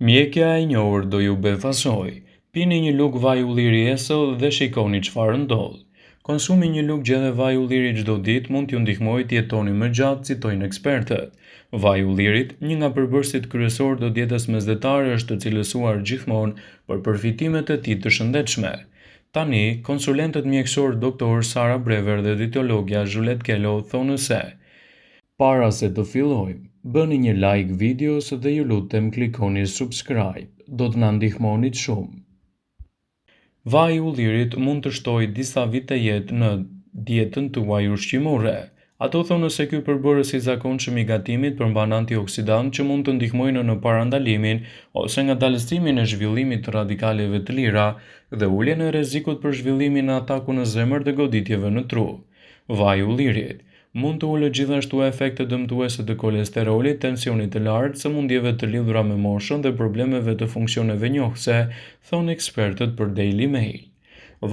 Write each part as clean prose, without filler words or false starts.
Mjekja e njohur do ju befasoj. Pini një lugë vaj ulliri esëll dhe shikoni çfarë ndodh. Konsumi një lugë gjelle vaj ulliri çdo ditë mund t'ju ndihmojë të jetoni më gjatë, citojnë ekspertët. Vaj ullirit, një nga përbërësit kryesor të dietës mesdhetare, është të cilësuar gjithmonë për përfitimet e tij të shëndetshme. Tani, konsulentët mjekësor Dr. Sara Brever dhe dietologja Juliet Kello thonë se para se të fillojmë, bëni një like videos dhe ju lutem klikoni subscribe, do të na ndihmonit shumë. Vaji i ullirit mund të shtojë disa vite jetë në dietën tuaj ushqimore. Ato thonë se ky përbërës i zakonshëm i gatimit përmban antioksidant që mund të ndihmojnë në parandalimin ose ngadalësimin e zhvillimit të radikaleve të lira dhe uljen e rrezikut për zhvillimin e ataku në zemër dhe goditjeve në tru. Vaji i ullirit mund të ulë gjithashtu efekte dëmtuese të kolesterolit, tensionit të lartë, sëmundjeve të lidhura me moshën dhe problemeve të funksioneve njohëse, thonë ekspertët për Daily Mail.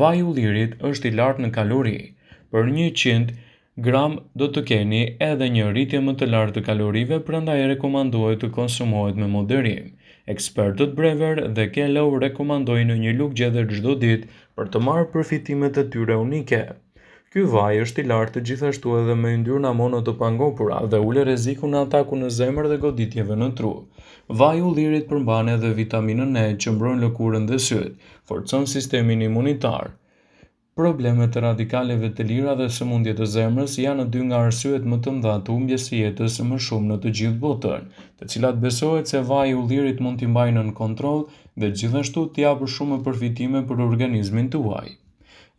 Vaji i ullirit është i lartë në kalori. Për 100 gram do të keni edhe një rritje më të lartë të kalorive, prandaj rekomandohet të konsumohet me moderim. Ekspertët Brever dhe Kello rekomandojnë një lugë gjedhër çdo ditë për të marrë përfitimet e tyre unike. Ky vaj është i lartë gjithashtu edhe me yndyrna mono të pangopura dhe ulë rrezikun e ataku në zemër dhe goditjeve në tru. Vaji i ullirit përmban edhe vitaminën E që mbrojnë lëkurën dhe syt, forcon sistemin imunitar. Problemet e radikaleve të lira dhe sëmundjet e zemrës janë dy nga arsyet më të mëdha të humbjes së jetës më shumë në të gjithë botën, të cilat besohet se vaji i ullirit mund t'i mbajë nën kontroll dhe gjithashtu t'i japë shumë përfitime për organizmin tuaj.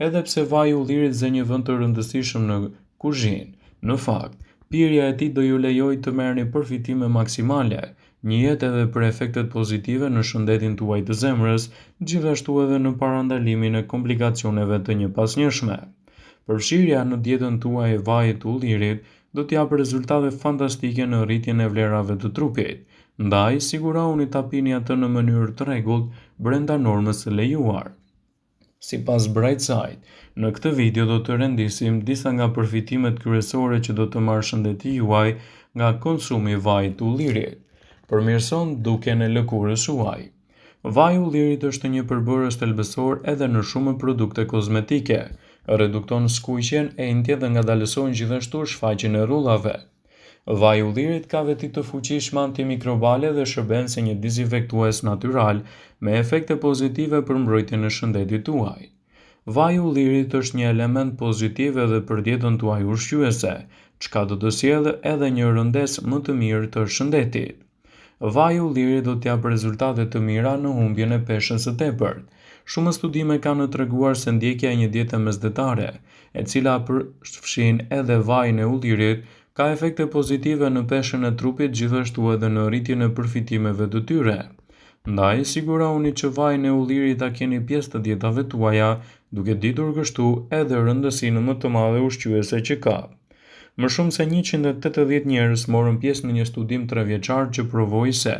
Edhe pse vaji i ullirit zë një vend të rëndësishëm në kuzhinë, në fakt, pirja e tij do ju lejojë të merrni përfitime maksimale, njihet edhe për efektet pozitive në shëndetin tuaj të zemrës, gjithashtu edhe në parandalimin e komplikacioneve të njëpasnjëshme. Përfshirja në dietën tuaj e vajit të ullirit do t'japë rezultate fantastike në rritjen e vlerave të trupit. Ndaj, sigurohuni ta pini atë në mënyrë të rregullt brenda normës së lejuar. Sipas Brightside, në këtë video do të rendisim disa nga përfitimet kryesore që do të marrë shëndeti juaj nga konsumi i vajit të ullirit. Përmirëson dukjen e lëkurës juaj. Vaji i ullirit është një përbërës thelbësor edhe në shumë produkte kozmetike. Redukton skuqjen, entje dhe ngadalëson gjithashtu shfaqjen e rrullave. Vaji i ullirit ka veti të fuqishme antimikrobale dhe shërben si një dezinfektues natyral me efekte pozitive për mbrojtjen e shëndetit tuaj. Vaji i ullirit është një element pozitiv edhe për dietën tuaj ushqyese, çka do të sjellë edhe një rëndes më të mirë të shëndetit. Vaji i ullirit do t'japë rezultate të mira në humbjen e peshës së tepërt. Shumë studime kanë treguar se ndjekja e një diete mesdhetare, e cila përfshin edhe vajin e ullirit, ka efekte pozitive në peshën e trupit, gjithashtu edhe në rritjen e përfitimeve të tyre. Ndaj, sigurohuni që vajin e ullirit ta keni pjesë të dietave tuaja, duke ditur kështu edhe rëndësinë më të madhe ushqyese që ka. Më shumë se 180 njerëz morën pjesë në një studim 3-vjeçar që provoi se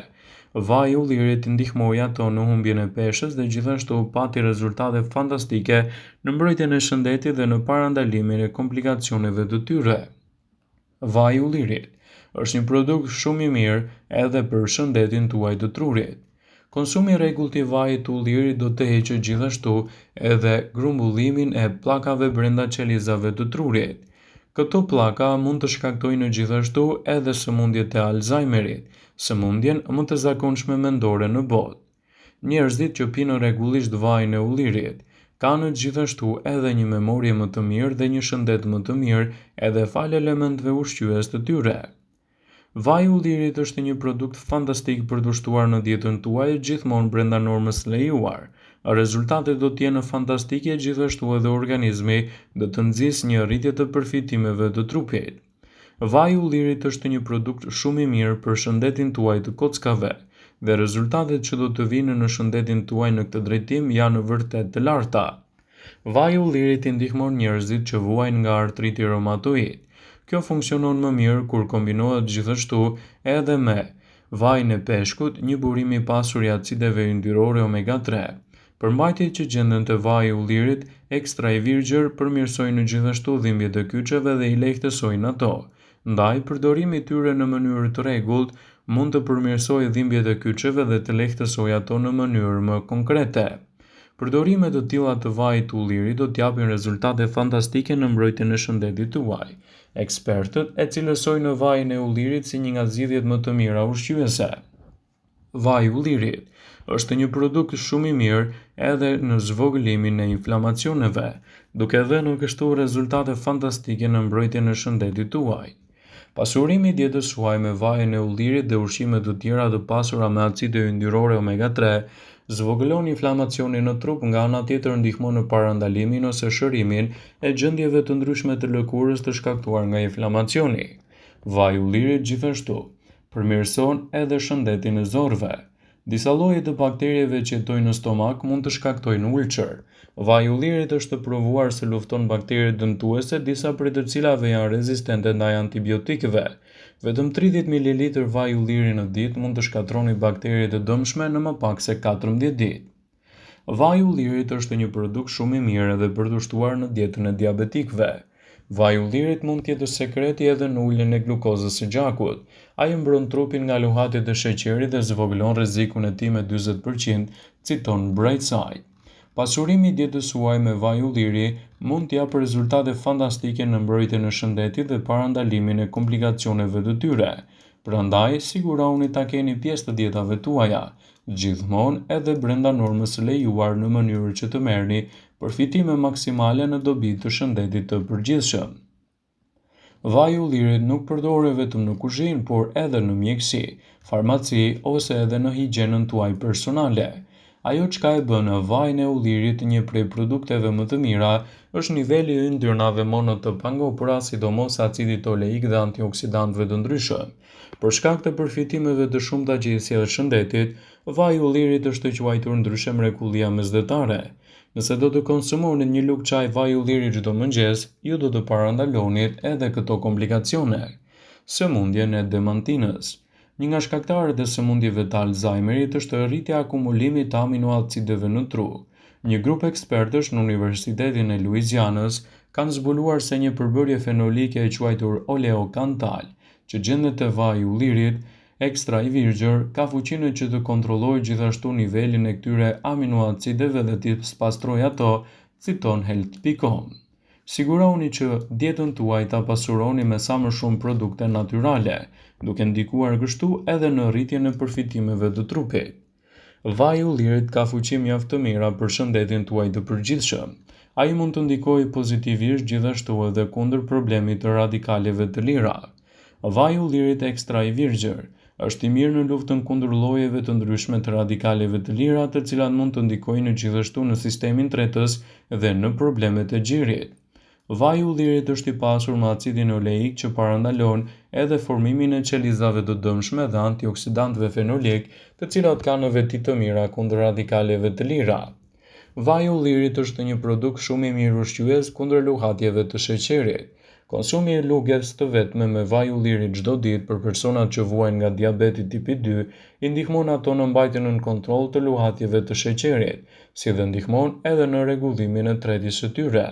vaji i ullirit ndihmoi ato në humbjen e peshës dhe gjithashtu pati rezultate fantastike në mbrojtjen e shëndetit dhe në parandalimin e komplikacioneve të tyre. Vaji i ullirit është një produkt shumë i mirë edhe për shëndetin tuaj të trurit. Konsumi i rregullt i vajit të ullirit do të heqë gjithashtu edhe grumbullimin e pllakave brenda qelizave të trurit. Këto pllaka mund të shkaktojnë gjithashtu edhe sëmundjet e Alzheimerit, sëmundjen më të zakonshme mendore në botë. Njerëzit që pinë rregullisht vajin e ullirit kanë gjithashtu edhe një memorie më të mirë dhe një shëndet më të mirë edhe fal elementeve ushqyes të tyre. Vaji i ullirit është një produkt fantastik për të shtuar në dietën tuaj gjithmonë brenda normës së lejuar. Rezultatet do të jenë fantastike, gjithashtu edhe organizmi do të nxjisë një rritje të përfitimeve të trupit. Vaji i ullirit është një produkt shumë i mirë për shëndetin tuaj të kockave dhe rezultatet që do të vinë në shëndetin tuaj në këtë drejtim janë vërtet të larta. Vaji i ullirit i ndihmon njerëzit që vuajnë nga artriti reumatoid. Kjo funksionon më mirë kur kombinohet gjithashtu edhe me vajin e peshkut, një burim i pasur i acideve yndyrore omega 3. Përmbajtjet që gjenden te vaji i ullirit ekstra i virgjër përmirësojnë gjithashtu dhimbjet e kyçeve dhe i lehtësojnë ato. Ndaj, përdorimi i tyre në mënyrë të rregullt mund të përmirësojë dhimbjet e kyçeve dhe të lehtësojë ato në mënyrë më konkrete. Përdorimet të tilla të vajit të ullirit do t'japin rezultate fantastike në mbrojtjen e shëndetit tuaj. Ekspertët e cilësojnë vajin e ullirit si një nga zgjidhjet më të mira ushqyese. Vaji i ullirit është një produkt shumë i mirë edhe në zvogëlimin e inflamacioneve, duke dhënë kështu rezultate fantastike në mbrojtjen e shëndetit tuaj. Pasurimi i dietës suaj me vajin e ullirit dhe ushqime të tjera të pasura me acide yndyrore omega 3 zvogëlon inflamacionin në trup, nga ana tjetër ndihmon në parandalimin ose shërimin e gjendjeve të ndryshme të lëkurës të shkaktuar nga inflamacioni. Vaji i ullirit gjithashtu përmirëson edhe shëndetin e zorëve. Disa lloje të bakterieve që jetojnë në stomak mund të shkaktojnë ulçër. Vaji i ullirit është provuar se lufton bakteriet dëmtuese, disa prej të cilave janë rezistente ndaj antibiotikëve. Vetëm 30 ml vaj ulliri në ditë mund të shkatroni bakteriet e dëmshme në më pak se 14 ditë. Vaji i ullirit është një produkt shumë i mirë edhe për të shtuar në dietën e diabetikëve. Vaji i ullirit mund të jetë sekreti edhe në uljen e glukozës së gjakut. Ai mbron trupin nga luhatjet e sheqerit dhe zvogëlon rrezikun e tij me 40%, citon Brightside. Pasurimi i dietës suaj me vaj ulliri mund të japë rezultate fantastike në mbrojtjen e shëndetit dhe parandalimin e komplikacioneve të tyre. Prandaj, siguroni ta keni pjesë të dietave tuaja, gjithmonë edhe brenda normës së lejuar, në mënyrë që të merrni përfitime maksimale në dobi të shëndetit të përgjithshëm. Vaji i ullirit nuk përdoret vetëm në kuzhinë, por edhe në mjekësi, farmaci ose edhe në higjienën tuaj personale. Ajo çka e bën vajin e ullirit një prej produkteve më të mira është niveli i yndyrnave mono të pangopura, sidomos acidit oleik dhe antioksidantëve të ndryshëm. Për shkak të përfitimeve të shumta që i sjell shëndetit, vaji i ullirit është quajtur ndryshe mrekullia mesdhetare. Nëse do të konsumoni një lugë çaj vaj ulliri çdo mëngjes, ju do të parandalonit edhe këto komplikacione. Sëmundjen e demantinës. Një nga shkaktarët e sëmundjeve të Alzheimerit është rritja e akumulimit të aminoacideve në tru. Një grup ekspertësh në Universitetin e Louisianës kanë zbuluar se një përbërje fenolike e quajtur oleokantal, që gjendet te vaji i ullirit ekstra i virgjër, ka fuqinë që të kontrollojë gjithashtu nivelin e këtyre aminoacideve dhe të pastrojë ato, citon health.com. Siguroni që dietën tuaj ta pasuroni me sa më shumë produkte natyrale, duke ndikuar kështu edhe në rritjen e përfitimeve të trupit. Vaji i ullirit ka fuqi mjaft të mira për shëndetin tuaj të përgjithshëm. Ai mund të ndikojë pozitivisht gjithashtu edhe kundër problemit të radikaleve të lira. Vaji i ullirit ekstra i virgjër është i mirë në luftën kundër llojeve të ndryshme të radikaleve të lira, të cilat mund të ndikojnë gjithashtu në sistemin tretës dhe në problemet e gjirit. Vaji i ullirit është i pasur me acidin oleik që parandalon edhe formimin e qelizave të dëmshme dhe antioksidantëve fenolik, të cilat kanë në veti të mira kundër radikaleve të lira. Vaji i ullirit është një produkt shumë i mirë ushqyes kundër luhatjeve të sheqerit. Konsumi i lugës të vetme me vaj ulliri çdo ditë për personat që vuajnë nga diabeti tipi 2 i ndihmon ato në mbajtjen në kontroll të luhatjeve të sheqerit, si dhe ndihmon edhe në rregullimin e tretis së tyre.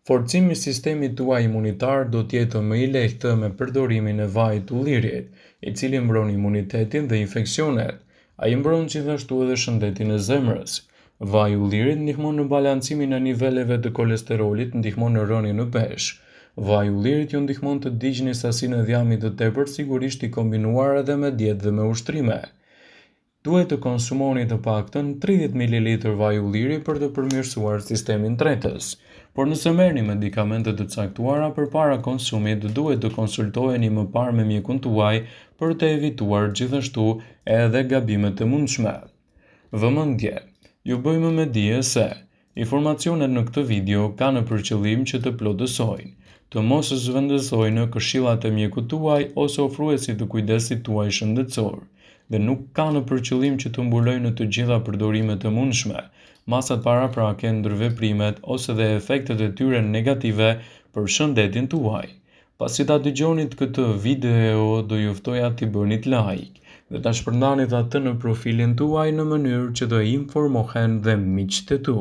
Forcimi i sistemit tuaj imunitar do të jetë më i lehtë me përdorimin e vajit të ullirit, i cili mbron imunitetin dhe infeksionet. Ai mbron gjithashtu edhe shëndetin e zemrës. Vaji i ullirit ndihmon në balancimin e niveleve të kolesterolit, ndihmon në rënien në peshë. Vaji i ullirit ju ndihmon të ndiqni sasinë e dhjamit të tepërt, sigurisht i kombinuar edhe me dietë dhe me ushtrime. Duhet të konsumoni të paktën 30 ml vaj ulliri për të përmirësuar sistemin tretës. Por nëse merrni medikamente të caktuara përpara konsumit, duhet të konsultoheni më parë me mjekun tuaj për të evituar gjithashtu edhe gabimet e mundshme. Vëmendje. Ju bëjmë me dije se informacionet në këtë video kanë për qëllim që të plotësojnë, të mos zhvendësojnë këshillat e mjekut tuaj ose ofruesit të kujdesit tuaj shëndetësor, dhe nuk kanë për qëllim që të mbulojnë të gjitha përdorimet e mundshme, masat paraprake, ndërveprimet ose dhe efektet e tyre negative për shëndetin tuaj. Pasi ta dëgjonit këtë video, do ju ftoja t'i bënit like dhe ta shpërndanit atë në profilin tuaj në mënyrë që të informohen dhe miqtë e tu.